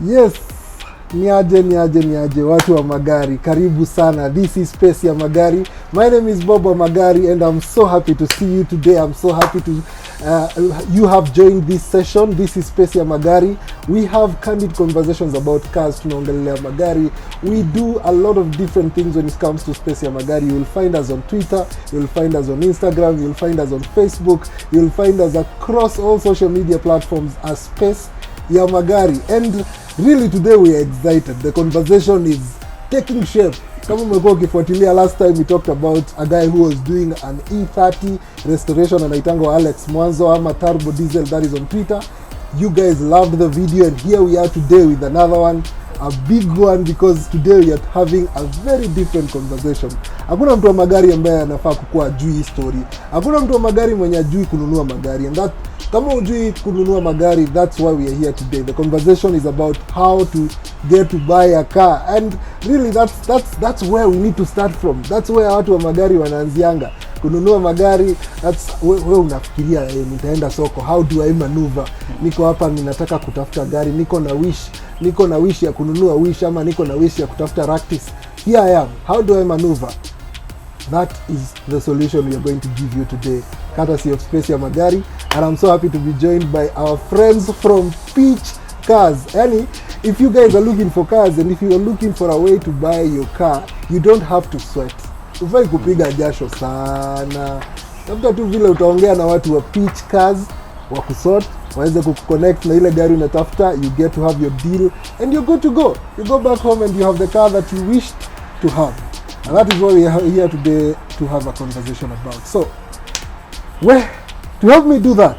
Yes, niaje watu wa Magari, karibu sana. This is SpaceYaMagari. My name is Magari and I'm so happy to see you today. I'm so happy to you have joined this session. This is SpaceYaMagari. We have candid conversations about cars. Tunaongelea magari. We do a lot of different things when it comes to SpaceYaMagari. You will find us on Twitter, you will find us on Instagram, you will find us on Facebook, you will find us across all social media platforms as SpaceYaMagari. And really today we are excited. The conversation is taking shape. Kama umekuwa ukifuatilia, last time we talked about a guy who was doing an E30 restoration anaitangwa Alex Mwanzo ama Turbo Diesel, that is on Twitter. You guys loved the video and here we are today with another one, a big one, because today we are having a very different conversation. Hakuna mtu wa magari ambaye anafaa kukua ajui story. Hakuna mtu wa magari mwenye ajui kununua magari, and that kama hujui kununua magari, that's why we are here today. The conversation is about how to get to buy a car, and really that's where we need to start from. That's where watu wa magari wanaanzianga kununua magari. That's wewe unafikiria nitaenda soko, how do I maneuver? Niko hapa ninataka kutafuta gari, niko na wish ya kununua wish, ama niko na wish ya kutafuta Ractis. Here I am. How do I maneuver? That is the solution we are going to give you today, courtesy of SpaceYaMagari. And I'm so happy to be joined by our friends from PeachCars. And if you guys are looking for cars, and if you are looking for a way to buy your car, you don't have to sweat. Ufai kupiga jasho sana. Labda tu vile utaongea na watu wa PeachCars wa kusort, waweze kuconnect na ile gari unatafuta, you get to have your deal and you're good to go. You go back home and you have the car that you wished to have. And that is what we are here today to have a conversation about. So, to help me do that,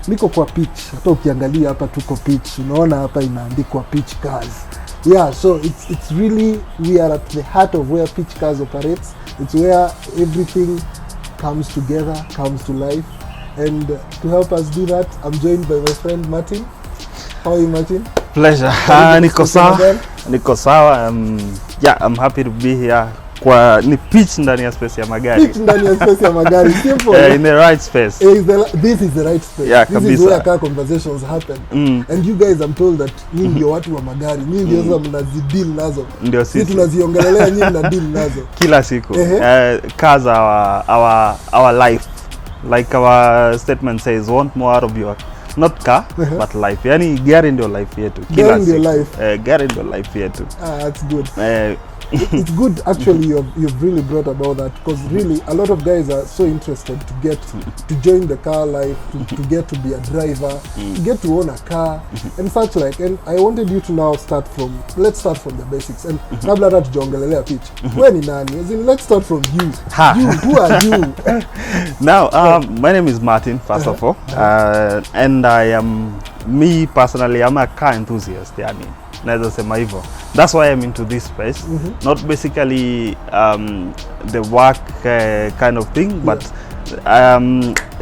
niko kwa pitch. Hata ukiangalia hapa tuko pitch. Unaona hapa inaandikwa PeachCars. Yeah, so it's really, we are at the heart of where PeachCars operates. It's where everything comes together, comes to life. And to help us do that, I'm joined by my friend Martin. How are you, Martin? Pleasure. Niko sawa. Yeah, I'm happy to be here. Kwa ni pitch ndani ya SpaceYaMagari. Pitch ndani ya SpaceYaMagari. Simple. In the right space. This is the right space. Yeah, this is where car conversations happen. And you guys, I'm told that nyinyi ndio watu wa magari. Nyinyi ndio sasa mnazideal nazo. Ndio sisi tunaziongelelea, nyinyi mna deal nazo kila siku. Cars are our life. Like our statement says, want more out of your not car but life. Yani gari ndio life yetu. Gari ndio life. Gari ndio life yetu. That's good. It's good actually you've really brought about that, because really a lot of guys are so interested to join the car life, to get to be a driver, to get to own a car and such like. And I wanted you to now let's start from the basics. And kabla hata tujongelelea pitch, wewe ni nani? As in, let's start from you. Who are you? Now my name is Martin, first of all, and I am, me personally, I'm a car enthusiast. Yani naweza sema hivyo. That's why I'm into this space. Not basically the work kind of thing, but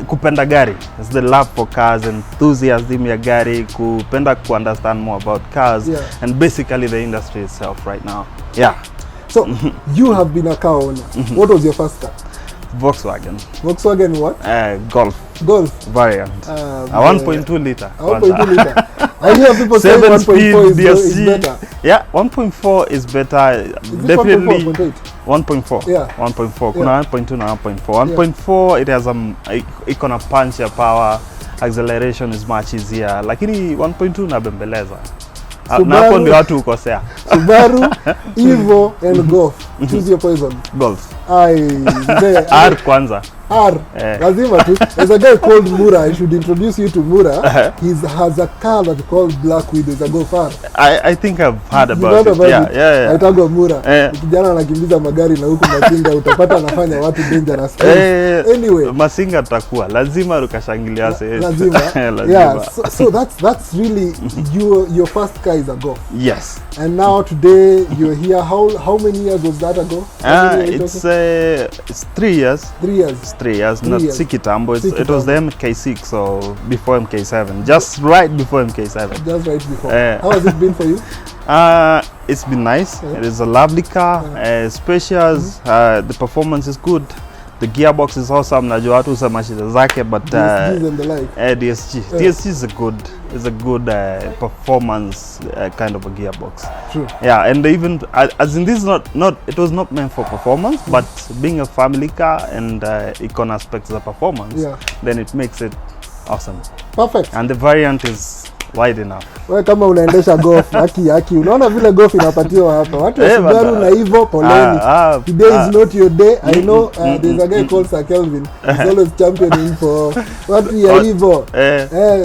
kupenda gari. It's the love for cars, enthusiasm ya gari, kupenda ku understand more about cars, and basically the industry itself right now. Yeah. So you have been a car owner. What was your first car? Volkswagen. Volkswagen what? Golf variant. 1.2 liter. 1.2 liter. I hear people say 1.4 is better. Yeah, 1.4 is better. Definitely 1.4. Yeah. 1.4. Kuna 1.2 na 1.4. 1.4 it has iko na punch ya power, acceleration is much easier. Lakini 1.2 na bembeleza. Na hapo ndio watu ukosea. Subaru, Evo and Golf. Choose your poison. Golf. R kwanza. R. Lazima tu. There's a guy called Mura. I should introduce you to Mura. He has a car that's called Black Widow. It's a Golf R. I think I've heard about it. Yeah. Aitagwa Mura. Kijana anakimbiza magari na huku Masinga utapata anafanya watu dangerous. Anyway, Masinga takuwa lazima ukashangilia sasa. Lazima. Yeah, so that's really your first car is a Golf. Yes. And now today you're here. How many years was that ago? It's 3 years. 3 years. It's 3 years, not Sikitambo. It was the MK6, so before MK7, just right before MK7. Just right before. How has it been for you? It's been nice. It is a lovely car, spacious. The performance is good. The gearbox is awesome. Najua watu husema shida zake, but DSGs and the like. DSG is a good performance kind of a gearbox. True. Yeah, and even as in this it was not meant for performance, but being a family car and econ aspects of performance, then it makes it awesome. Perfect. And the variant is wide enough. Wewe kama unaendesha Golf, haki unaona vile Golf inapatiwa hapa. Watu wa Subaru na hivyo poleni. Today is not your day. I know there's a guy called Sir Kelvin. He's always championing for watu ya hivyo.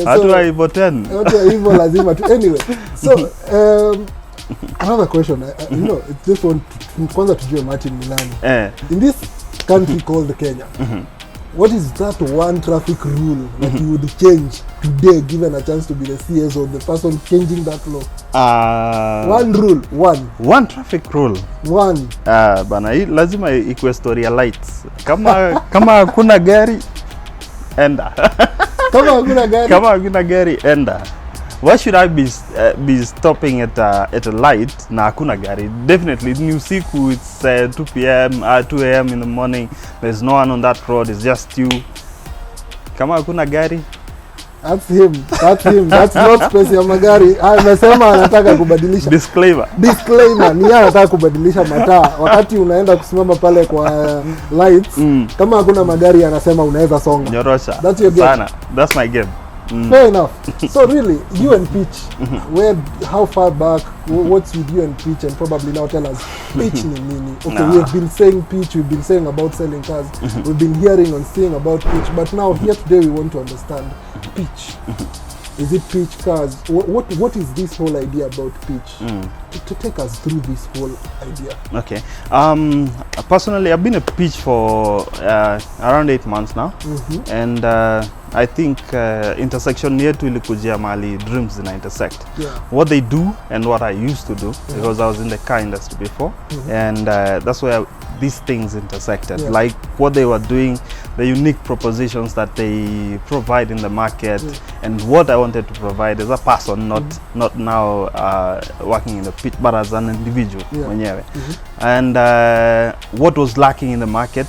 Watu wa hivyo tena. Watu wa hivyo lazima tu. Anyway, so another question. You know, this one kwanza tujue Martin ni nani. In this country called Kenya. What is that one traffic rule that you would change today, given a chance to be the CS or the person changing that law? One rule, one traffic rule. One. Bana, hii lazima ikuwe story ya lights. Kama hakuna gari, enda. Kama hakuna gari, enda. Why should I be stopping at a light na hakuna gari? Definitely ni usiku, it's 2 p.m. 2 a.m. in the morning. There's no one on that road. It's just you. Kama hakuna gari. That's him. That's not SpaceYaMagari. Amesema anataka kubadilisha. Disclaimer. Ni yeye anataka kubadilisha mataa. Wakati unaenda kusimama pale kwa lights, kama hakuna magari anasema unaweza songa. Nyorosha. That's your game. Sana. That's my game. Fair enough. So really, you and Peach, how far back, what's with you and Peach, and probably now tell us, Peach ni nini? Okay, we have been saying Peach, we've been saying about selling cars, we've been hearing and seeing about Peach, but now here today we want to understand Peach. Is it PeachCars? What is this whole idea about Peach? To take us through this whole idea. Okay. Personally, I've been a Peach for around 8 months now, and I think intersection yetu ilikujia mali dreams zina intersect. What they do and what I used to do, because I was in the car industry before, and that's where these things intersected. Like what they were doing, the unique propositions that they provide in the market, and what I wanted to provide as a person, not now working in the pit, but as an individual. And what was lacking in the market,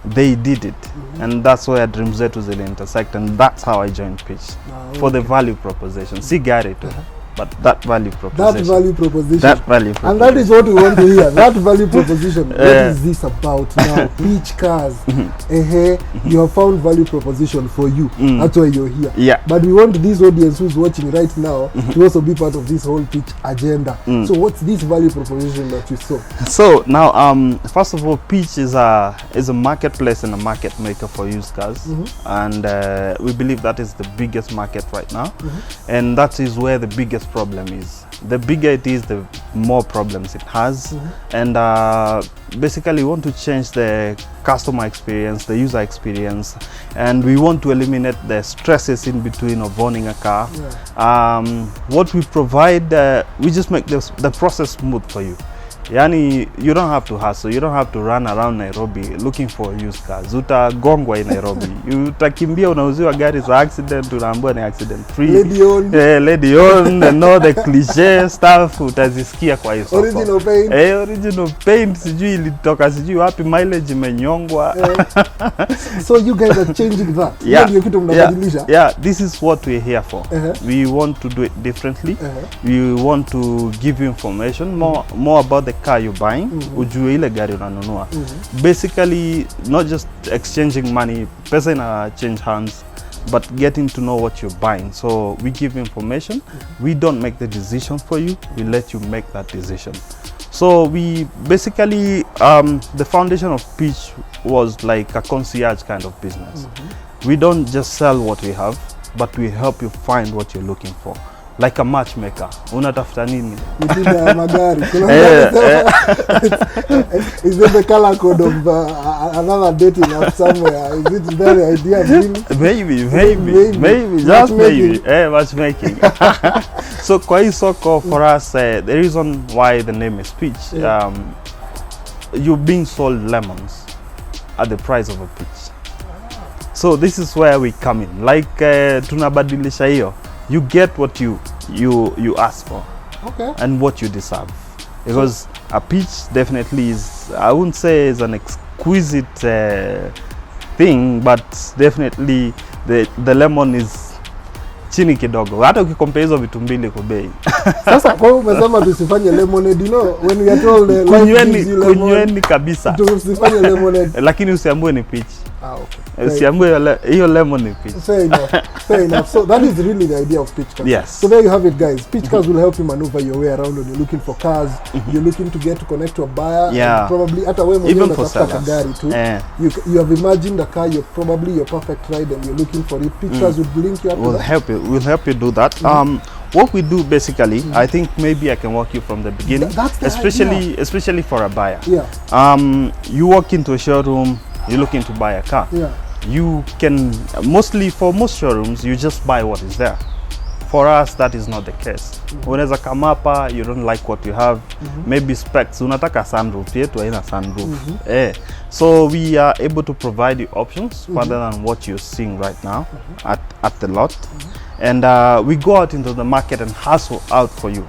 they did it, and that's where dreams zetu zili intersect, and that's how I joined Peach for the value proposition. See gari too. But that value proposition. That value proposition. That value proposition. And that is what we want to hear. That value proposition. What is this about now? PeachCars. You have found value proposition for you. That's why you're here. Yeah. But we want this audience who's watching right now to also be part of this whole Peach agenda. So what's this value proposition that you saw? So now, first of all, Peach is a marketplace and a market maker for used cars, and we believe that is the biggest market right now, and that is where the biggest problem is. The bigger it is, the more problems it has, and basically we want to change the customer experience, the user experience, and we want to eliminate the stresses in between of owning a car. What we provide, we just make the process smooth for you. Yani, you don't have to hustle, you don't have to run around Nairobi looking for used cars. Utagongwa in Nairobi. Utakimbia unauziwa gari za accident, unaambiwa ni accident free. Lady owned, and all the cliche stuff utazisikia kwa hiyo soko. Original paint. Original paint, sijui ilitoka sijui wapi, mileage imenyongwa. So you guys are changing that. Yeah, this is what we're here for. We want to do it differently. We want to give you information more about the car you're buying, ujue ile gari unanunua. Basically, not just exchanging money, pesa ina change hands, but getting to know what you're buying. So we give information, we don't make the decision for you, we let you make that decision. So we basically, the foundation of Peach was like a concierge kind of business. We don't just sell what we have, but we help you find what you're looking for. Like a matchmaker. Unatafuta nini? Magari. Is it the color code of another dating app somewhere? Is it the idea? Maybe, just maybe. Matchmaking. So kwa hii soko for us, the reason why the name is Peach, you're being sold lemons at the price of a peach. So this is where we come in. Like tunabadilisha hiyo. You get what you ask for, and what you deserve, because a peach definitely is, I wouldn't say is an exquisite thing, but definitely the lemon is chini kidogo, hata ukikompare hizo vitu mbili kwa bei. Sasa kwa umesema tusifanye lemonade, you know, when we are told kunyweni kabisa tusifanye lemonade, lakini usiambue ni peach. Okay. Usiambue hiyo lemon ni peach. Fair enough. So that is really the idea of PeachCars. Yes. So there you have it, guys. PeachCars will help you maneuver your way around when you're looking for cars. You're looking to get to connect to a buyer. And probably at a way even for sellers. Magari too. You have imagined a car, you're probably your perfect ride, and you're looking for it. PeachCars will link you up. We'll help you do that. What we do basically, I think maybe I can walk you from the beginning. That's the especially for a buyer. Yeah. You walk into a showroom, you're looking to buy a car. Yeah. You can for most showrooms, you just buy what is there. For us, that is not the case. Unaweza come hapa, you don't like what you have, maybe specs, unataka sunroof, yetu haina sunroof. So we are able to provide you options rather than what you're seeing right now at the lot. And we go out into the market and hustle out for you.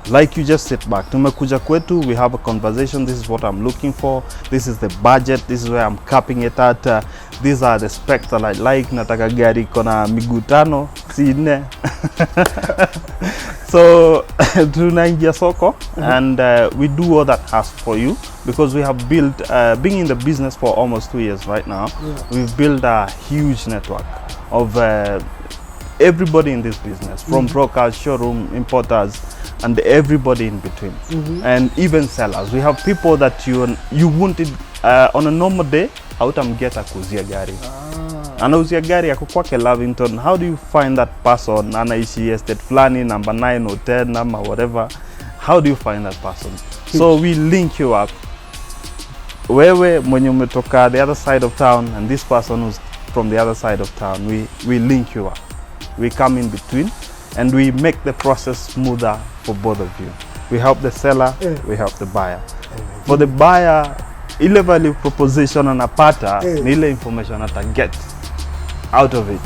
Like you just sit back. Tumekuja kwetu, we have a conversation. This is what I'm looking for. This is the budget. This is where I'm capping it at. These are the specs that I like. Nataka gari kona miguu tano, si nne. So tunaingia soko and we do all that hassle for you, because we have built, being in the business for almost 2 years right now, we've built a huge network of everybody in this business, from brokers, showroom, importers, and everybody in between, and even sellers. We have people that you wanted on a normal day, hautamgeta kuzia gari. Anauzia gari yako kwake Lavington. How do you find that person? Anaishi estate flani, number 9 or 10, number whatever. How do you find that person? So we link you up. Wewe mwenye umetoka the other side of town, and this person who's from the other side of town, we link you up. We come in between, and we make the process smoother for both of you. We help the seller, we help the buyer. For the buyer, ile value proposition anapata ni ile information ata get out of it.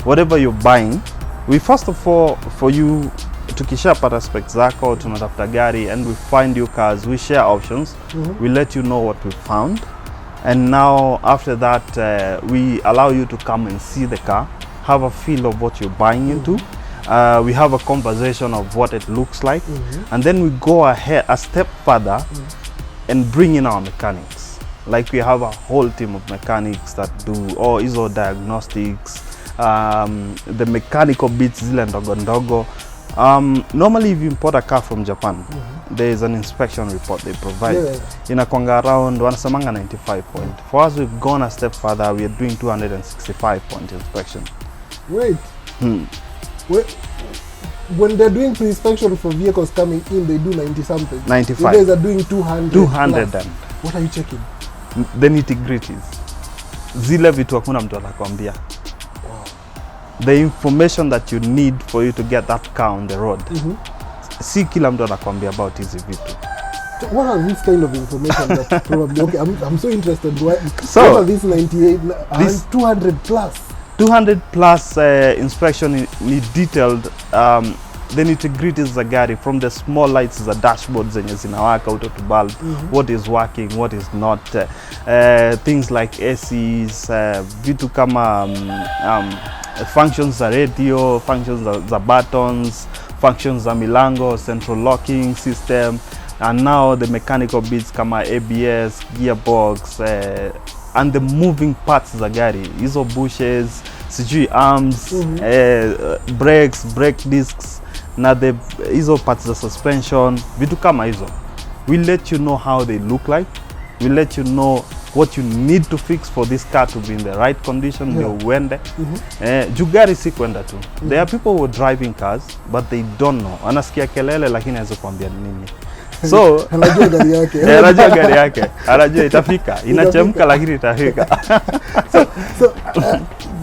Whatever you're buying, we first of all, for you, tukishapata specs zako, tunatafuta gari, and we find you cars, we share options, we let you know what we found, and now after that we allow you to come and see the car, have a feel of what you're buying into. We have a conversation of what it looks like, and then we go ahead a step further and bring in our mechanics. Like we have a whole team of mechanics that do all ISO diagnostics, the mechanical bits zile ndogo ndogo. Normally if you import a car from Japan, there is an inspection report they provide. Inakwanga around wanasemanga 95 point. For us, we've gone a step further. We are doing 265 point inspection. Wait. When they're doing pre-inspection for vehicles coming in, they do 90 something. 95. You guys are doing 200. 200 then. What are you checking? The nitty-gritties. Zile vitu hakuna mtu atakwambia. The information that you need for you to get that car on the road. Si kila mtu anakwambia about hizi vitu. What are these kind of information that probably, okay, I'm so interested. So, what are these 98, this 200 plus? 200 plus inspection ni detailed, the nitty-gritties za gari, from the small lights za dashboard zenye zinawaka auto to bulb, what is working, what is not, things like ACs, vitu kama functions za radio, functions za buttons, functions za milango, central locking system, and now the mechanical bits kama ABS, gearbox, and the moving parts za gari, hizo bushes, sijui arms, brakes, brake discs, na hizo parts za suspension, vitu kama hizo. We let you know how they look like. We let you know what you need to fix for this car to be in the right condition. Ndio uende. Juu gari si kwenda tu. There are people who are driving cars but they don't know. Anasikia kelele lakini hawezi kuambia nini. So anajua gari yake. Anajua gari yake. Anajua itafika. Inachemka lakini itafika. So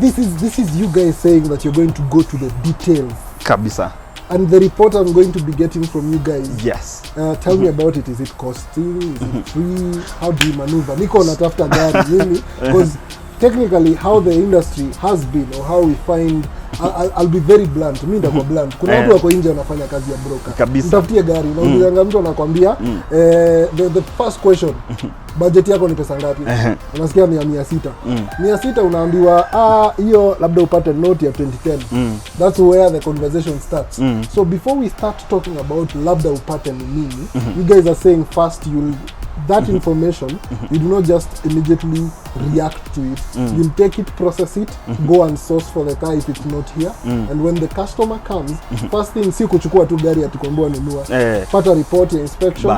this is you guys saying that you're going to go to the details. Kabisa. And the report I'm going to be getting from you guys. Yes. Tell me about it. Is it costing? Is it free? How do you maneuver? Niko natafuta gari mimi because technically how the industry has been or how we find I'll be very blunt. Mimi ndakuwa blunt. Kuna watu wako nje wanafanya kazi ya broker. Mtafutie gari na unajanga mtu anakuambia the first question budget yako ni pesa ngapi? Unasikia ni 600. 600 unaambiwa hiyo labda upate note ya 2010. That's where the conversation starts. So before we start talking about labda upate ni nini, you guys are saying first that information, you do not just immediately react to it. You'll take it, process it, go and source for the car if it's not here. And when the customer comes, first thing si kuchukua tu gari atukomboa nunua. Pata report ya inspection.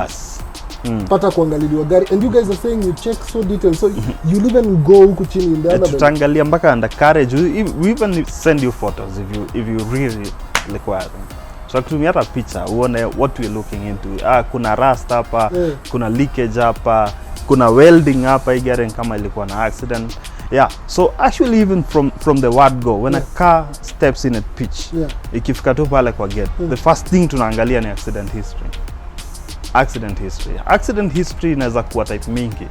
Pata kuangaliliwa gari. And you guys are saying you check so detailed. So you'll even go huku chini in the other. Tutaangalia mpaka undercarriage. We even send you photos if you really require them. So kutumia hata picha uone what we're looking into. Kuna rust hapa, kuna leakage hapa, kuna welding hapa, gari kama ilikuwa na accident. Yeah, so actually even from the word go, when a car steps in at pitch, ikifika tu pale kwa gate, the first thing tunaangalia ni accident history. Accident history inaweza kuwa type mingi.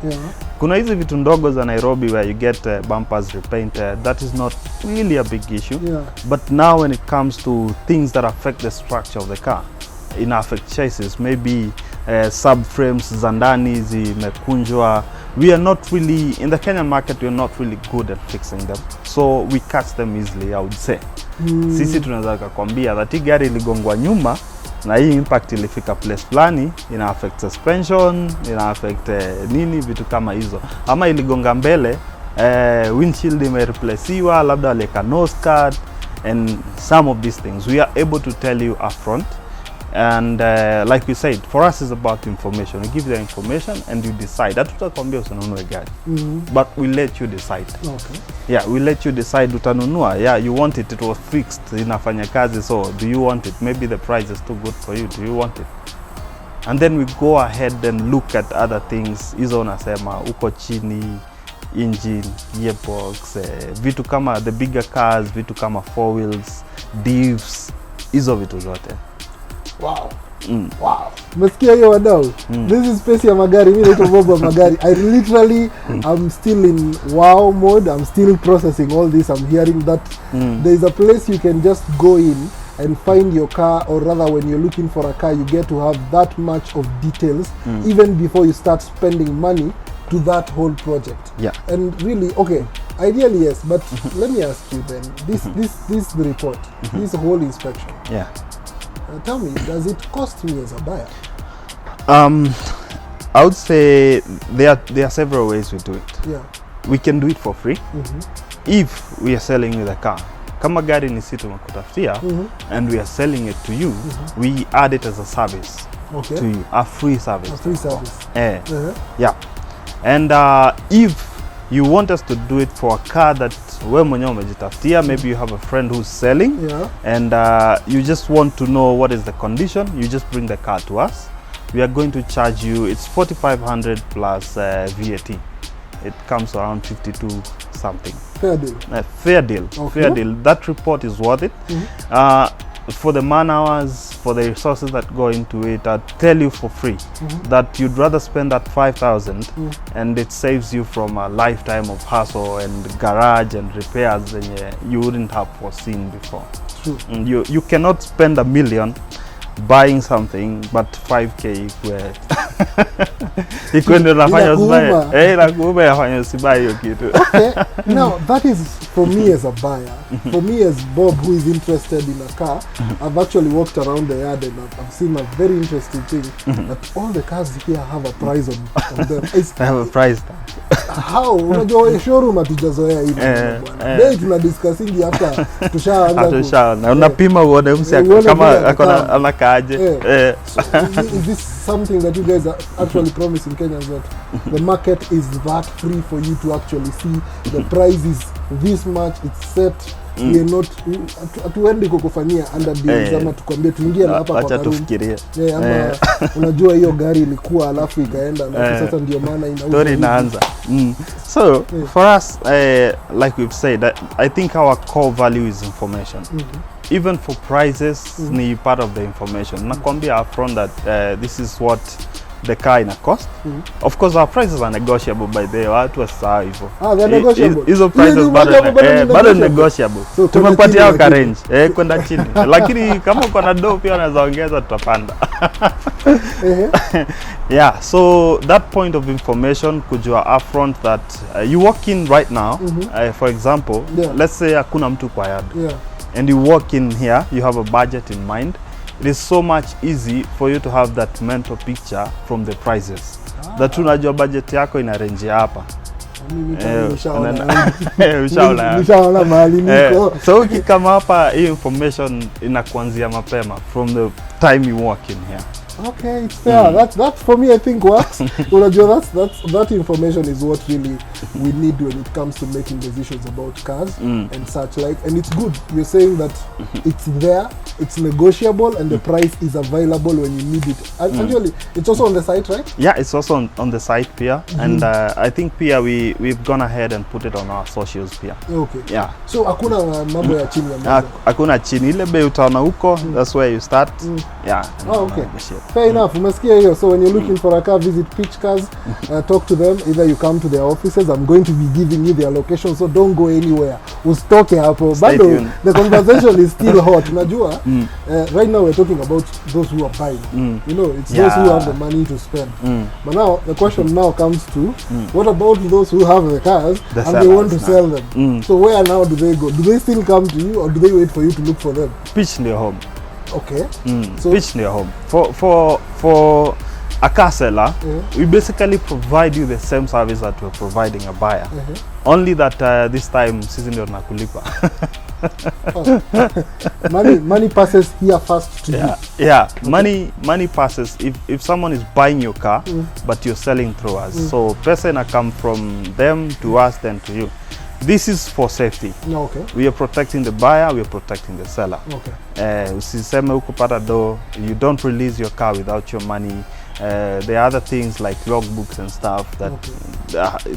Kuna hizi vitu ndogo za Nairobi where you get bumpers repainted. That is not really a big issue. But now when it comes to things that affect the structure of the car, in affect chassis, maybe subframes za ndani zimekunjwa, we are not really, in the Kenyan market, we are not really good at fixing them. So we catch them easily, I would say. Sisi tunaweza kukwambia that gari iligongwa nyuma, na hii impact ilifika place fulani, ina affect suspension, ina affect nini, vitu kama hizo. Ama iligonga mbele, windshield imereplaciwa, labda like nose guard, and some of these things we are able to tell you upfront. And like we said, for us it's about information. We give you the information and you decide. Hatutakwambia usinunue gari. But we let you decide. Okay. Yeah, we let you decide utanunua. Yeah, you want it, it was fixed, inafanya kazi, so do you want it? Maybe the price is too good for you. Do you want it? And then we go ahead and look at other things. Hizo unasema uko chini, engine, gearbox, vitu kama the bigger cars, vitu kama 4 wheels, divs, hizo vitu zote. Wow. Wow. Mesikia hiyo wadau. This is SpaceYaMagari. Mimi naitwa Bobo Magari. I literally I'm still in wow mode. I'm still processing all this. I'm hearing that there is a place you can just go in and find your car, or rather when you're looking for a car you get to have that much of details even before you start spending money to that whole project. Yeah. And really, okay, ideally yes, but let me ask you then, this the report, this whole inspection. Yeah. Tell me, does it cost me as a buyer? I would say there are several ways we do it. Yeah. We can do it for free if we are selling you the car. Kama gari ni sisi tumekutafutia and we are selling it to you, we add it as a service to you, a free service. A free service. Yeah. And if you want us to do it for a car that wewe mwenyewe umejitafutia, maybe you have a friend who's selling, and you just want to know what is the condition, you just bring the car to us. We are going to charge you, it's 4,500 plus VAT. It comes around 52 something. Fair deal. Fair deal. Okay. Fair deal. That report is worth it. For the man hours, for the resources that go into it, I'd tell you for free that you'd rather spend that 5,000 and it saves you from a lifetime of hassle and garage and repairs that you wouldn't have foreseen before. True. You cannot spend $1 million buying something but 5K ikwe ndio nafanya usibaye. Nakuuma yafanya usibaye hiyo kitu. Okay. Now that is for me as a buyer. For me as Bob who is interested in a car, I've actually walked around the yard and I've seen a very interesting thing that all the cars here have a price on them. I have a price. how unajua showroom hatujazoea hivi bwana. Bei tuna discussingi hata tushaanza unapima uone msi kama akona anakaaje. Is this something that you guys are actually promising Kenyans, that the market is that free for you to actually see the price is this much, it's set? We are not atuendi kukufanyia under deals ama tukwambie tuingie na hapa kwa acha tufikirie. Ama unajua hiyo gari ilikuwa alafu ikaenda na sasa ndio maana story inaanza. So for us, like we've said, I think our core value is information. Even for prices, ni part of the information. Nakwambia upfront that this is what the car ina cost. Of course our prices are negotiable by the watu wasahau hivyo. They're negotiable. Hizo prices bado negotiable. So, tumepatia au range kwenda chini. Lakini kama uko na do pia unaweza ongeza, tutapanda. Yeah, so that point of information kujua upfront that you walk in right now, for example, let's say hakuna mtu kwa yard. And you walk in here, you have a budget in mind. It is so much easy for you to have that mental picture from the prices. That unajua budget yako ina range hapa. Nishaona mahali niko. So ukikama hapa, hii information inakuanzia mapema from the time you walk in here. Okay, it's fair. That for me I think works. Unajua that information is what really we need when it comes to making decisions about cars and such like. And it's good. You're saying that it's there, it's negotiable, and the price is available when you need it. Actually, it's also on the site, right? Yeah, it's also on the site, Pia. And I think Pia we've gone ahead and put it on our socials, Pia. Okay. Yeah. So hakuna mambo ya chini ya meza. Hakuna chini, ile bei utaona huko, that's where you start. Yeah. Oh, okay. Fair enough. Umesikia hiyo. So when you're looking for a car, visit PeachCars, talk to them. Either you come to their offices. I'm going to be giving you their location, so don't go anywhere. Usitoke hapo. Bado the conversation is still hot. Unajua, right now we're talking about those who are buying. You know, it's those who have the money to spend. But now the question now comes to what about those who have the cars and they want to sell them? So where now do they go? Do they still come to you, or do they wait for you to look for them? Pitch in their home. Okay. So pitch in your home. For a car seller, we basically provide you the same service that we're providing a buyer. Only that this time sisi ndio tunakulipa. Money passes here first to you. Yeah, money passes if someone is buying your car, but you're selling through us. So pesa ina come from them to us, then to you. This is for safety. Okay. We are protecting the buyer, we are protecting the seller. Okay. Usiseme ukupata do, you don't release your car without your money. There are other things like logbooks and stuff that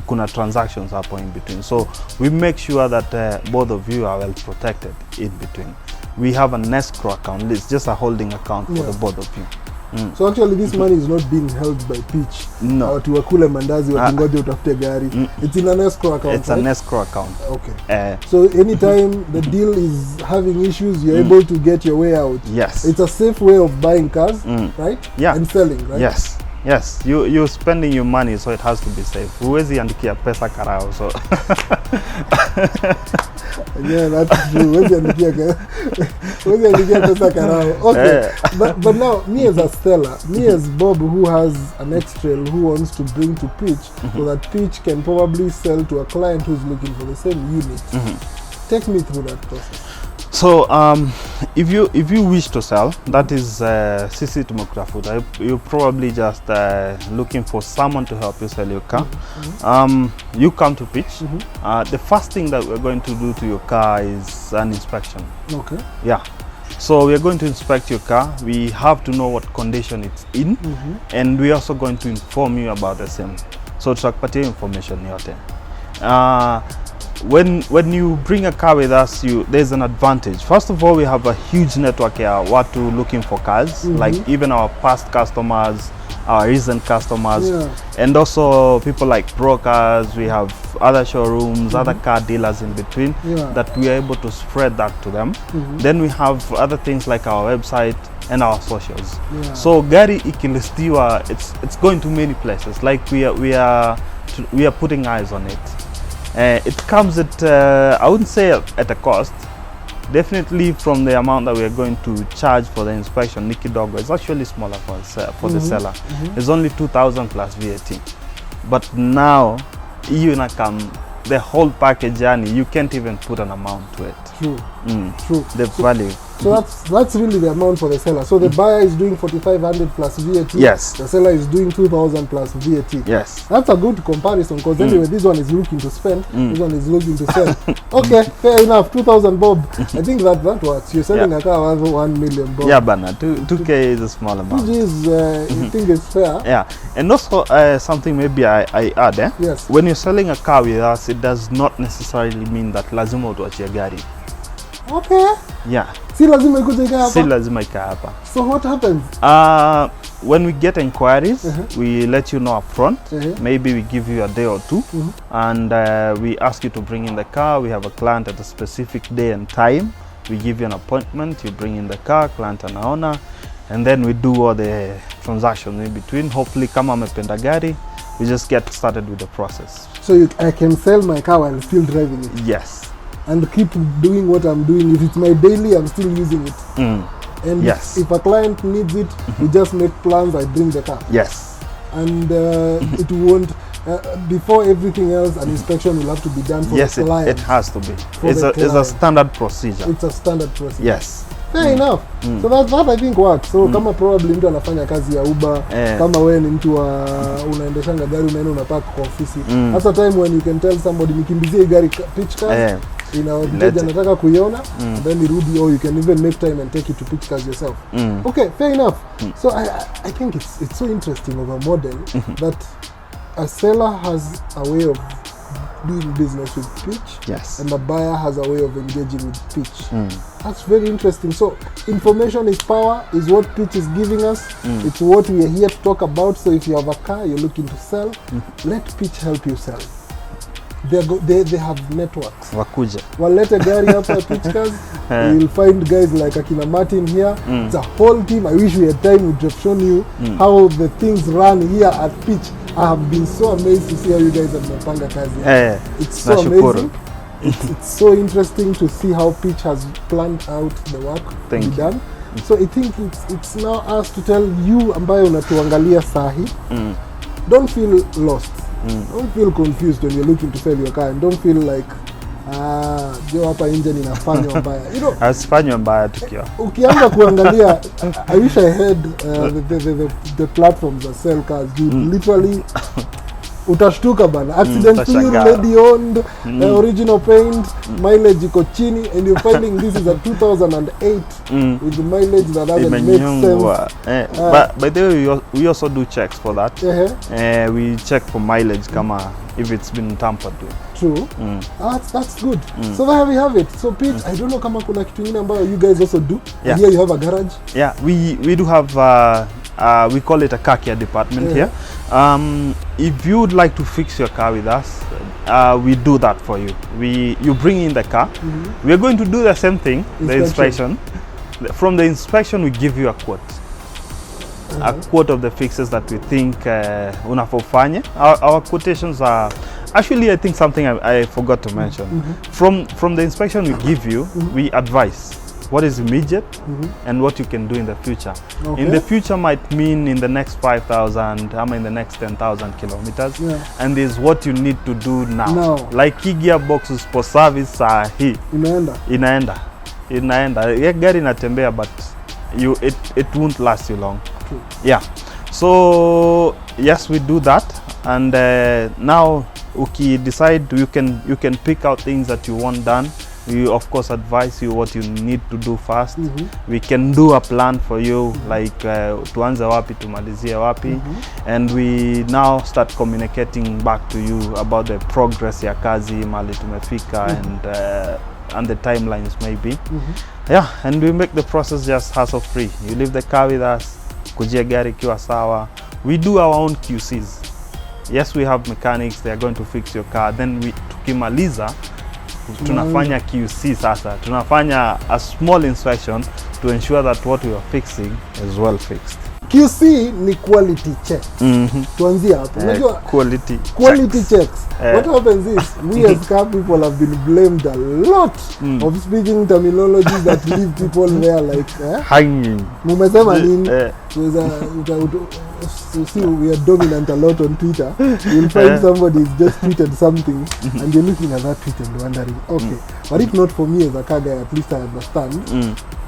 kuna transactions happen in between. So we make sure that both of you are well protected in between. We have an escrow account. It's just a holding account for the both of you. So actually this money is not being held by Peach. No. Tuwakule mandazi wakingoje utafute gari. It's in an escrow account. It's an escrow account. Okay. So anytime the deal is having issues, you're able to get your way out. Yes. It's a safe way of buying cars, right? Yeah. And selling, right? Yes. You're spending your money, so it has to be safe. Huwezi andikia pesa karao, so. Yeah, that's true. Huwezi andikia pesa karao. Okay. But now, me as a seller, me as Bob who has an X-Trail who wants to bring to Peach, so that Peach can probably sell to a client who's looking for the same unit. Take me through that process. So if you wish to sell, that is sisi tumekutafuta. You're probably just looking for someone to help you sell your car. You come to Pitch. The first thing that we're going to do to your car is an inspection. Okay. Yeah. So we are going to inspect your car. We have to know what condition it's in, and we are also going to inform you about the same. So tutakupatia information yote. When you bring a car with us, there's an advantage. First of all, we have a huge network here, watu looking for cars, like even our past customers, our recent customers, and also people like brokers. We have other showrooms, other car dealers in between, that we are able to spread that to them. Then we have other things like our website and our socials. So gari ikilistiwa, it's going to many places. Like we are putting eyes on it. It comes at, I wouldn't say at a cost, definitely from the amount that we are going to charge for the inspection, Niki Dogo, it's actually smaller for the seller. It's only 2,000 plus VAT. But now, hiyo inakam the whole package, yani you can't even put an amount to it. True. True. The value. So that's really the amount for the seller. So the buyer is doing 4,500 plus VAT. Yes. The seller is doing 2,000 plus VAT. Yes. That's a good comparison, because anyway, this one is looking to spend, this one is looking to sell. Okay, fair enough. 2,000 bob. I think that works. You're selling a car worth 1 million bob. Yeah, but 2K is a small amount. 2G is, you think it's fair? Yeah, and also something maybe I add. Yes. When you're selling a car with us, it does not necessarily mean that lazima utuachie gari. Okay. Yeah. Si lazima ikuje ikae hapa? Si lazima ikae hapa. So what happens? When we get inquiries, we let you know up front. Maybe we give you a day or two, and we ask you to bring in the car. We have a client at a specific day and time. We give you an appointment. You bring in the car, client anaona, and then we do all the transactions in between. Hopefully, kama amependa gari, we just get started with the process. So I can sell my car while still driving it? Yes. And keep doing what I'm doing. If it's my daily, I'm still using it. And yes. if a client needs it, we just make plans, I bring the car. Yes. And it won't, before everything else, an inspection will have to be done for the client. Yes, it has to be. It's a standard procedure. It's a standard procedure. Yes. Fair enough. So that I think works. So kama probably mtu anafanya kazi ya Uber, kama wewe ni mtu wa unaendeshanga gari unaenda unapaka kwa ofisi. That's a time when you can tell somebody nikimbizie gari PeachCars. Mteja anataka kuiona, then irudi, or you can even make time and take it to PeachCars yourself. Okay, fair enough. So I think it's so interesting of a model that a seller has a way of doing business with Peach, yes, and the buyer has a way of engaging with Peach. That's very interesting. So information is power, is what Peach is giving us. It's what we are here to talk about. So if you have a car you're looking to sell, let Peach help you sell. They have networks. Wakuja. Walete gari hapa PeachCars. You'll find guys like Akina Martin here. It's a whole team. I wish we had time to have shown you how the things run here at Peach. I have been so amazed to see how you guys have mapanga kazi. It's so amazing. It's so interesting to see how Peach has planned out the work to be done. So I think it's now us to tell you ambaye unatuangalia sahi. Don't feel lost. Don't feel confused when you're looking to sell your car, and don't feel like jo hapa engine inafanywa mbaya. You know, asifanywa mbaya tukiwa. Ukianza kuangalia, I wish I had the platforms that sell cars. You literally utashtuka bana. Accident fuel, lady owned, original paint, mileage iko chini, and you're finding this is a 2008 with the mileage that doesn't make sense. But by the way, we also do checks for that. We check for mileage kama if it's been tampered with. True. That's good. So there we have it. So Peach, I don't know kama kuna kitu ingine ambayo you guys also do. Yeah. Here you have a garage. Yeah, we do have we call it a car care department here. If you would like to fix your car with us, we do that for you. You bring in the car. We are going to do the same thing, the inspection. From the inspection, we give you a quote. A quote of the fixes that we think unafofanye. Our quotations are actually, I think something I forgot to mention. From the inspection we give you, we advise what is immediate and what you can do in the future. In the future might mean in the next 5,000, in the next 10,000 kilometers. And is what you need to do now. Like key gearboxes for service hii. Inaenda. Gari inatembea, but it won't last you long. True. Yeah. So yes, we do that, and now uki decide you can pick out things that you want done. We of course advise you what you need to do first. We can do a plan for you, like tuanze wapi tumalizie wapi, and we now start communicating back to you about the progress ya kazi mali tumefika, and the timelines maybe. Yeah, and we make the process just hassle free. You leave the car with us, kujia gari kiwa sawa. We do our own QCs. Yes, we have mechanics, they are going to fix your car. Then tukimaliza tunafanya QC sasa. Tunafanya a small inspection to ensure that what we are fixing is well fixed. QC ni quality check. Tuanzie hapo. Unajua quality checks. What happens is we as car people have been blamed a lot of speaking terminologies that leave people there like hanging. Mumesema nini? So you see, we are dominant a lot on Twitter. You'll find somebody just tweeted something, and you're looking at that tweet and wondering, okay, but if not for me as a car guy, at least I understand.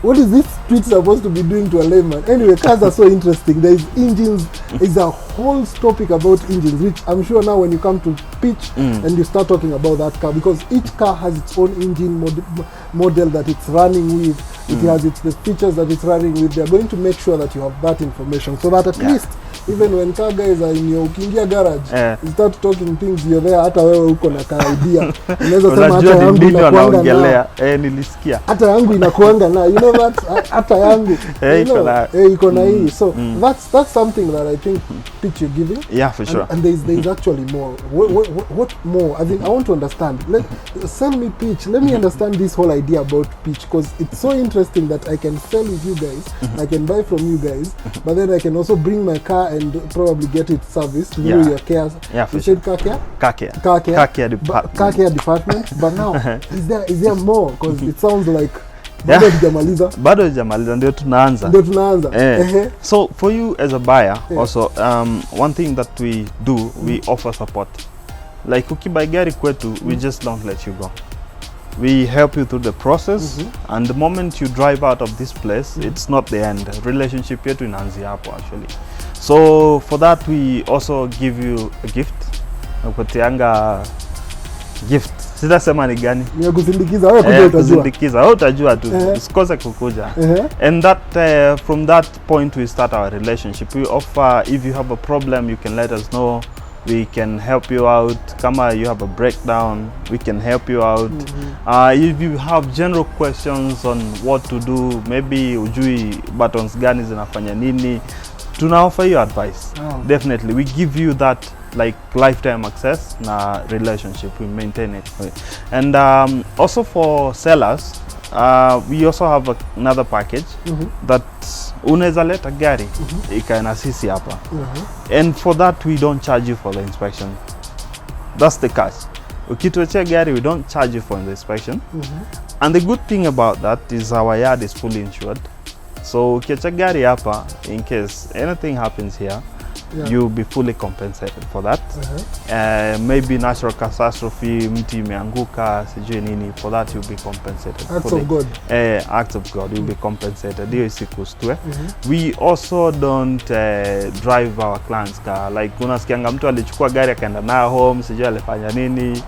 What is this tweet supposed to be doing to a layman? Anyway, cars are so interesting. There is engines. It's a whole topic about engines, which I'm sure now when you come to Peach and you start talking about that car, because each car has its own engine model that it's running with. It has the features that it's running with. They're going to make sure that you have that information, so that at least even when car guys are in your ukiingia garage, you start talking things, you're there, hata wewe uko na ka idea. Unaweza sema hata yangu inakuanga na nilisikia. Hata yangu inakuanga na, you know that, hata yangu. Iko na hii. So that's something that I think Peach you're giving. Yeah, for sure. And there's actually more. What more? I think I want to understand. Sell me Peach. Let me understand this whole idea about Peach, because it's so interesting that I can sell with you guys, I can buy from you guys, but then I can also bring my car and probably get it serviced through your care. Yeah, for you sure. said car care? Car care. Car care department. Car care department. But now, is there more? Because it sounds like bado hujamaliza ndio tunaanza. So for you as a buyer, also one thing that we do, we offer support. Like ukibuy gari kwetu, we just don't let you go. We help you through the process, and the moment you drive out of this place, it's not the end. Relationship yetu inaanzia hapo actually. So for that we also give you a gift. Nakutianga gift. Sitasema ni gani? Ni kusindikiza, wewe kuja utajua. Kusindikiza, wewe utajua tu. Usikose kukuja. And that from that point we start our relationship. We offer, if you have a problem, you can let us know. We can help you out. Kama you have a breakdown, we can help you out. If you have general questions on what to do, maybe ujui buttons gani zinafanya nini, tuna offer you advice. Definitely, we give you that like lifetime access na relationship. We maintain it. And also for sellers, we also have another package that unaweza leta gari ikaena sisi hapa. And for that we don't charge you for the inspection. That's the catch. Ukituachia gari, we don't charge you for the inspection. And the good thing about that is our yard is fully insured. So ukiacha gari hapa, in case anything happens here, you'll be fully compensated for that. Maybe natural catastrophe, mti imeanguka, sijui nini, for that you'll be compensated. Acts of God. Acts of God, you'll be compensated. Hiyo isikustue. We also don't drive our clients car. Like unasikianga mtu alichukua gari akaenda nayo home, sijui alifanya nini.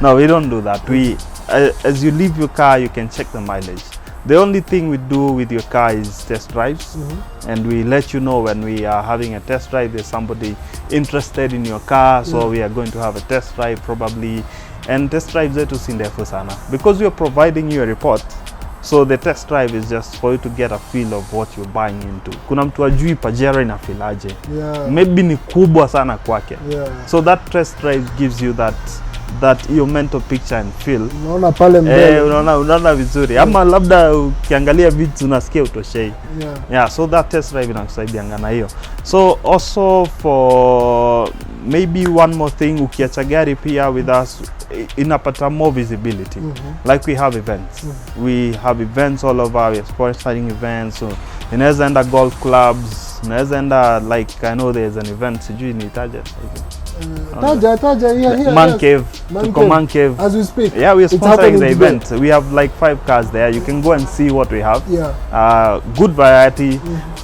No, we don't do that. We as you leave your car, you can check the mileage. The only thing we do with your car is test drives, and we let you know when we are having a test drive, there's somebody interested in your car, so we are going to have a test drive probably. And test drives zetu si ndefu sana, because we are providing you a report. So the test drive is just for you to get a feel of what you're buying into. Kuna mtu ajui Pajero inafilaje. Maybe ni kubwa sana kwake. So that test drive gives you that your mental picture and feel. Unaona pale mbele. Unaona vizuri. Ama labda ukiangalia vitu unasikia utoshei. So that test drive inakusaidianga na hiyo. So also for maybe one more thing, ukiacha gari pia with us, inapata more visibility. Like we have events. We have events all over. We are sponsoring events. So inaweza enda golf clubs, inaweza enda, like I know there's an event, sijui niitaje. Taja, here. Man Cave. Man Cave. As we speak. Yeah, we are sponsoring the event. We have like 5 cars there. You can go and see what we have. Good variety.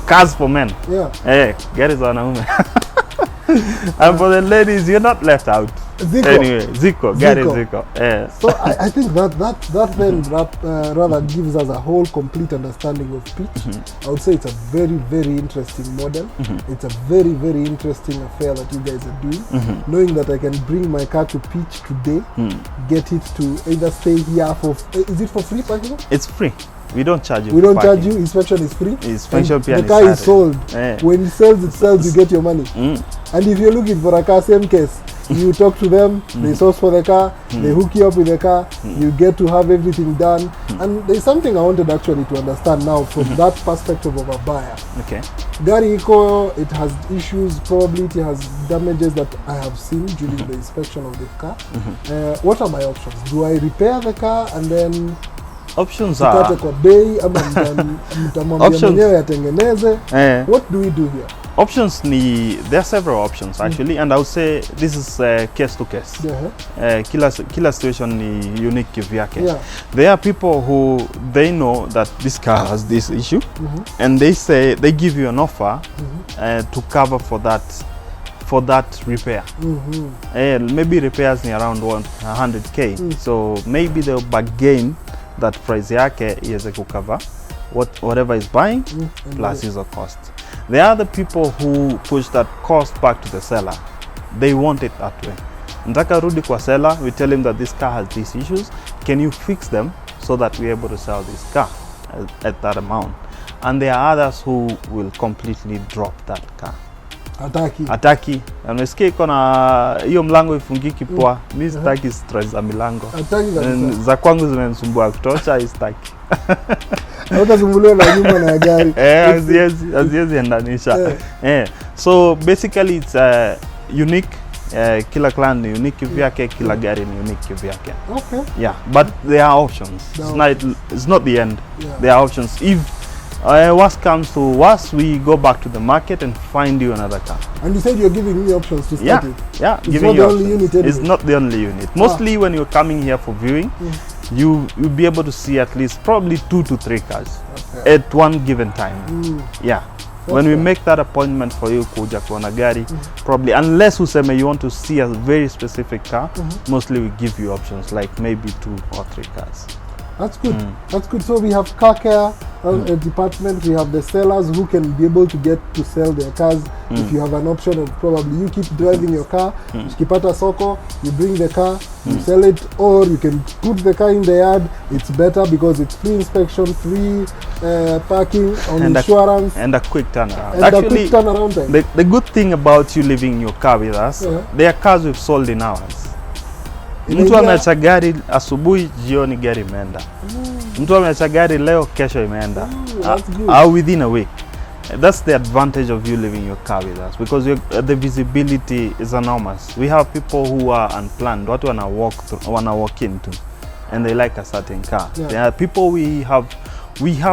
Cars for men. Gari za wanaume. And for the ladies, you're not left out. Anyway, Gari Zico. So I think that then rather gives us a whole complete understanding of Peach. I would say it's a very, very interesting model. It's a very, very interesting affair that you guys are doing. Knowing that I can bring my car to Peach today, get it to either stay here for, is it for free parking? It's free. We don't charge you. We don't charge you. Inspection is free. Inspection the car is sold. When it sells, you get your money. And if you're looking for a car, same case. You talk to them, they source for the car, they hook you up with the car, you get to have everything done. And there's something I wanted actually to understand now from that perspective of a buyer. Gari iko, it has issues, probably it has damages that I have seen during the inspection of the car. What are my options? Do I repair the car and then Options tukate are kwa bei ama mtamwambia mwenyewe atengeneze. What do we do here? Options there are several options actually, and I would say this is case to case. Kila situation ni unique kivyake. There are people who they know that this car has this issue, and they give you an offer to cover for that repair. Maybe repairs near around 100k. So maybe they'll bargain that price yake iweze cover whatever is buying plus his cost. There are the people who push that cost back to the seller. They want it that way. Ndaka rudi kwa seller, we tell him that this car has these issues. Can you fix them so that we're able to sell this car at that amount? And there are others who will completely drop that car. Ataki. Amesikia iko na hiyo mlango ifungiki poa. Mimi sitaki stress za milango. Za kwangu zimenisumbua kutosha, istaki. Utazumbuliwa na nyumba na gari. Aziezi endanisha. So basically it's unique. Kila client ni unique vyake, kila gari ni unique vyake. Okay. Yeah, but there are options. It's not the end. There are options. If worst comes to worst, we go back to the market and find you another car. And you said you're giving me options to start it. Yeah, it's not the only unit anyway. It's not the only unit. Mostly when you're coming here for viewing, you'll be able to see at least probably 2 to 3 cars at one given time. When we make that appointment for you kuja kuona gari, probably unless useme you want to see a very specific car, mostly we give you options like maybe 2 or 3 cars. That's good. That's good. So we have car care department. We have the sellers who can be able to get to sell their cars. If you have an option of probably you keep driving your car, ukipata soko, you bring the car, you sell it, or you can put the car in the yard. It's better because it's free inspection, free parking, on and insurance, and a quick turnaround. And actually, a quick turnaround time. The good thing about you leaving your car with us, there are cars we've sold in hours. Mtu ameacha gari asubuhi, jioni gari imeenda. Mtu ameacha gari leo, kesho imeenda. Within a week. That's the advantage of you leaving your car with us, because the visibility is enormous. We have people who are unplanned, what wanna walk into, and they like a certain car. There are people we have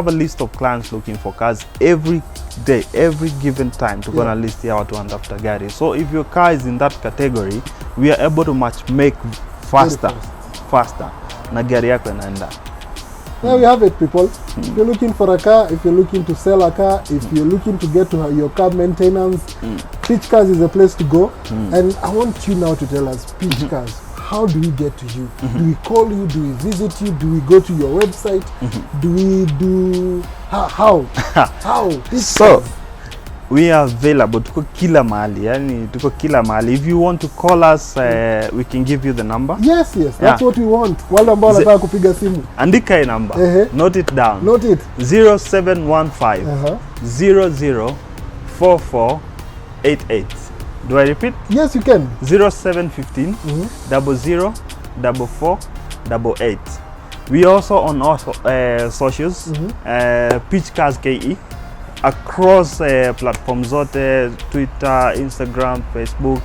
a list of clients looking for cars every day, every given time to gonna list here watu wanatafuta gari. So if your car is in that category, we are able to make faster na gari yako inaenda. There we have it, people. If you're looking for a car, if you're looking to sell a car, if you're looking to get to your car maintenance, PeachCars is a place to go. And I want you now to tell us, PeachCars, how do we get to you? Do we call you? Do we visit you? Do we go to your website? Do we do how? So we are available. Tuko kila mahali, yani tuko kila mahali. If you want to call us, we can give you the number. Yes, that's what we want. Wale ambao wanataka kupiga simu, andika hii number. Note it down. Note it. 0715 004488. Do I repeat? Yes, you can. 0715 004488. We also on all socials, PeachCars KE, across platforms zote, Twitter, Instagram, Facebook,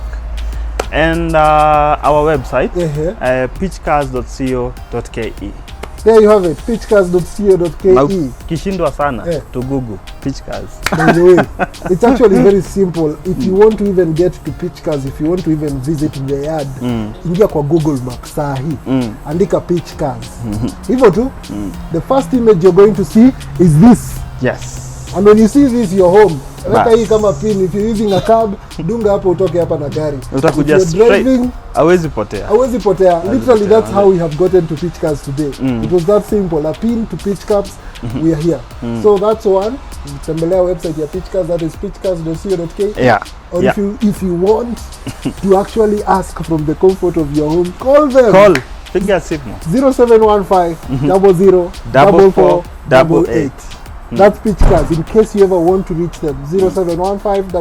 and our website, peachcars.co.ke. There you have it, peachcars.co.ke. Kishindwa sana to Google PeachCars. By the way, it's actually very simple. If you want to even get to PeachCars, if you want to even visit the yard, ingia kwa Google Maps sahi, andika PeachCars. Hivyo tu, the first image you're going to see is this. Yes. And when you see this, you're home. Weka hii kama pin. If you're using a cab, dunga hapo utoke hapa na gari. Utakuja straight. Hawezi potea. Literally, that's how we have gotten to PeachCars today. It was that simple. A pin to PeachCars, we are here. So that's one. Tembelea website ya PeachCars, that is peachcars.co.ke. Or if you want to actually ask from the comfort of your home, call them. Piga simu. 0715 004488. That's PeachCars. In case you ever want to reach them, 0715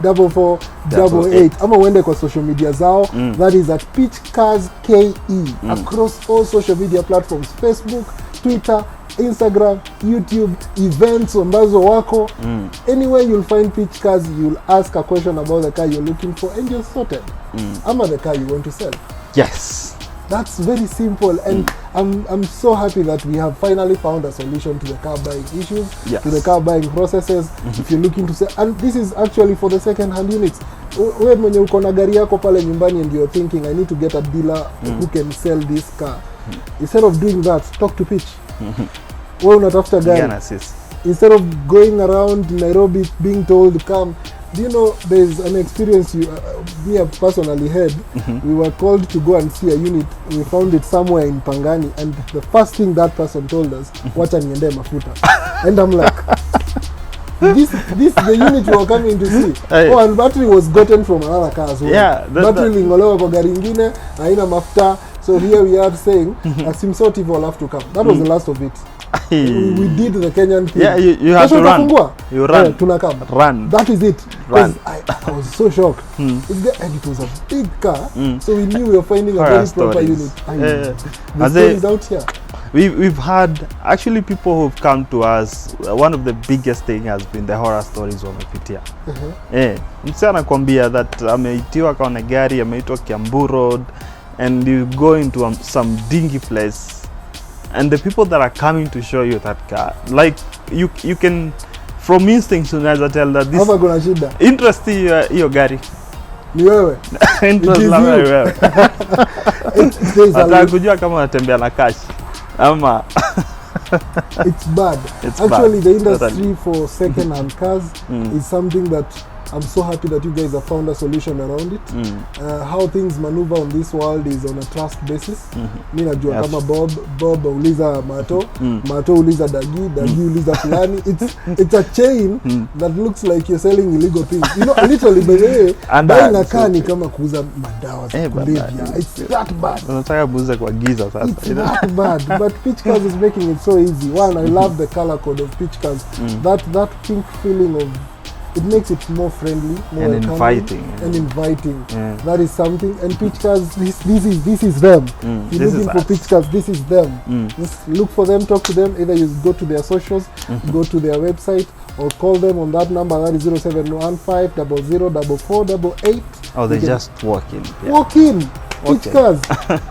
004488. Ama uende kwa social media zao. That is at PeachCars KE across all social media platforms: Facebook, Twitter, Instagram, YouTube, events ambazo wako. Anywhere you'll find PeachCars, you'll ask a question about the car you're looking for and you're sorted. Ama the car you want to sell. Yes. That's very simple, and I'm so happy that we have finally found a solution to the car buying issues, to the car buying processes. If you're looking to sell, and this is actually for the second-hand units. Wewe mwenye uko na gari yako pale nyumbani and you're thinking I need to get a dealer who can sell this car. Instead of doing that, talk to Peach. Wewe unatafuta gari. Instead of going around Nairobi being told come. Do you know there's an experience we have personally had? We were called to go and see a unit. We found it somewhere in Pangani, and the first thing that person told us, wacha niende mafuta. And I'm like, this the unit we were coming to see. Oh, and battery was gotten from another car as well. Yeah, battery lingolewa kwa gari ingine, haina mafuta. So here we are saying, Simsoti will have to come. That was the last of it. We did the Kenyan thing. Yeah, you have to run. You run. Run. That is it. Because I was so shocked. And it was a big car. So we knew we were finding a very proper unit. The stories out here. We've had actually people who've come to us. One of the biggest thing has been the horror stories wamepitia. Msee anakuambia that ameitiwa kwa Magari, ameitwa Kiambu Road, and you go into some dingy place, and the people that are coming to show you that car, like you can from instincts unaweza tell that this hapa kuna shida. Interest hiyo gari ni wewe. Interest la wewe. Hata kujua kama unatembea na cash ama it's bad. Actually the industry for second hand cars is something that I'm so happy that you guys have found a solution around it. How things maneuver on this world is on a trust basis. Mimi najua kama Bob uliza Mato uliza Dagi uliza fulani. It's a chain that looks like you're selling illegal things. You know, literally by the way, buying a car ni kama kuuza madawa za kulevya. It's that bad. Unataka kuuza kwa giza sasa. It's that bad. But PeachCars is making it so easy. One, I love the color code of PeachCars. That pink feeling of it makes it more friendly, more and inviting. And inviting. That is something. And PeachCars, this is them. If you're looking for PeachCars, this is them. Just look for them, talk to them. Either you go to their socials, go to their website, or call them on that number. That is 0715 004488. Oh, they just walk in. Walk in. PeachCars.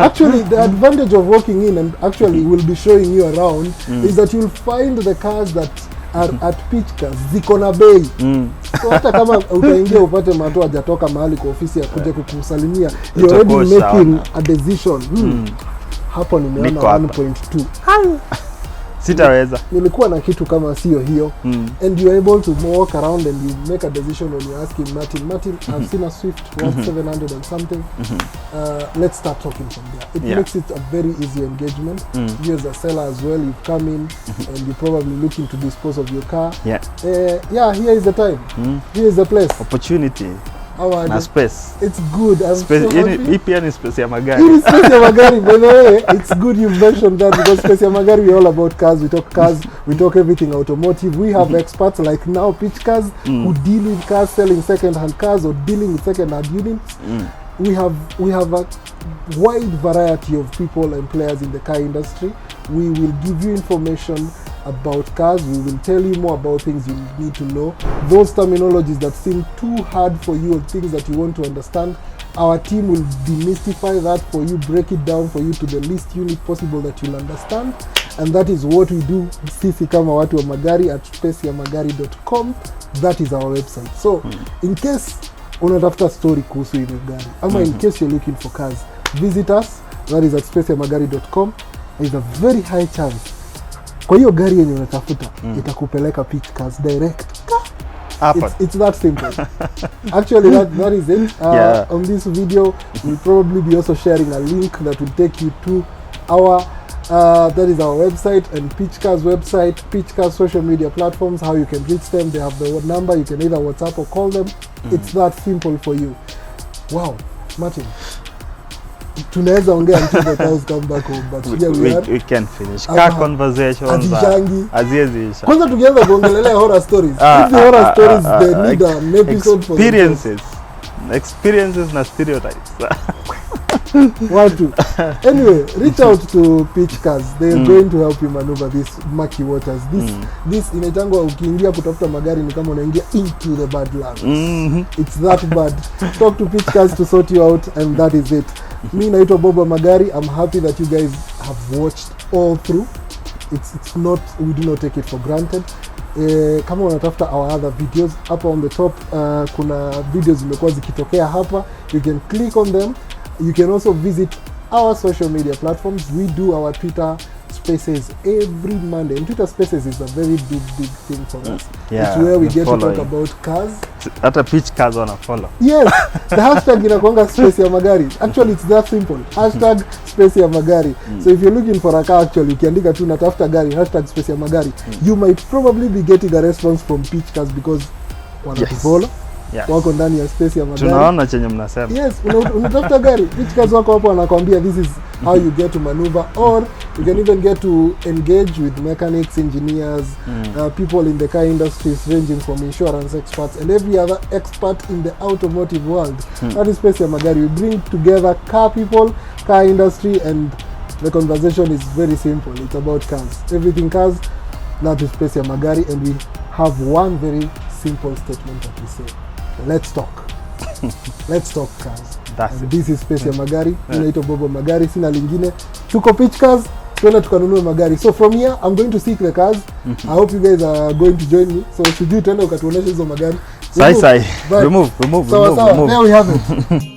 Actually, the advantage of walking in and actually will be showing you around is that you'll find the cars that are at PeachCars ziko na bei. So hata kama utaingia upate Mato hajatoka mahali kwa ofisi ya kuja kukusalimia, you already making a decision. Hapo nimeona 1.2. Sitaweza. Nilikuwa na kitu kama sio hiyo. And you are able to walk around and you make a decision when you ask him, Martin, I've seen a Swift worth 700 and something. Let's start talking from there. It makes it a very easy engagement. You as a seller as well, you come in and you're probably looking to dispose of your car. Here is the time. Here is the place. Opportunity. Na space. It's good. I'm space, so happy. Hii pia ni SpaceYaMagari. It is SpaceYaMagari. By the way, it's good you mentioned that because SpaceYaMagari, we're all about cars. We talk cars. We talk everything automotive. We have experts like now PeachCars who deal with cars, selling second-hand cars or dealing with second-hand units. We have a wide variety of people and players in the car industry. We will give you information about cars. We will tell you more about things you need to know. Those terminologies that seem too hard for you or things that you want to understand, our team will demystify that for you, break it down for you to the least unit possible that you'll understand. And that is what we do. Sisi kama watu wa Magari at SpaceYaMagari.com. That is our website. So in case unatafuta story kuhusu ile gari ama in case you're looking for cars, visit us. That is at SpaceYaMagari.com. There's a very high chance kwa hiyo gari yenye unatafuta itakupeleka PeachCars direct. It's that simple. Actually that is it. On this video we'll probably be also sharing a link that will take you to our that is our website and PeachCars website, PeachCars social media platforms, how you can reach them. They have the number, you can either WhatsApp or call them. It's that simple for you. Wow, Martin, tunaweza ongea until the cows come back home, but we can finish car conversations aziezisha. Kwanza tukianza kuongelelea horror stories. These horror stories they need an episode for experiences na stereotypes. Watu. Anyway, reach out to PeachCars. They are going to help you maneuver these murky waters. This inaitangwa ukiingia kutafuta magari ni kama unaingia into the badlands. It's that bad. Talk to PeachCars to sort you out, and that is it. Mi naitwa Boba Magari. I'm happy that you guys have watched all through. It's not, we do not take it for granted. Kama unatafuta our other videos, hapa on the top kuna videos zimekuwa zikitokea hapa. You can click on them. You can also visit our social media platforms. We do our Twitter Spaces every Monday, and Twitter Spaces is a very big thing for us. Yeah, it's where we get following. to talk about cars. Hata PeachCars wana follow. Yes, the hashtag inakuanga SpaceYaMagari. Actually, it's that simple. Hashtag SpaceYaMagari. So if you're looking for a car, actually, ukiandika tu natafuta gari, hashtag SpaceYaMagari, you might probably be getting a response from PeachCars because wanatufollow. Yes. Wako ndani ya SpaceYaMagari. Tunaona chenye mnasema. Yes, unatafuta gari, PeachCars wako hapo wanakuambia this is how you get to maneuver, or you can even get to engage with mechanics, engineers, people in the car industries ranging from insurance experts and every other expert in the automotive world. That is SpaceYaMagari. We bring together car people, car industry, and the conversation is very simple. It's about cars. Everything cars, that is SpaceYaMagari, and we have one very simple statement that we say. Let's talk. Let's talk cars. That's it. This is SpaceYaMagari. Inaitwa Boba Magari, sina lingine. Tuko PeachCars, tuenda tukanunue magari. So from here, I'm going to seek the cars. I hope you guys are going to join me. So sijui tuenda ukatuonesha hizo magari. Sai. Remove. So there we have it.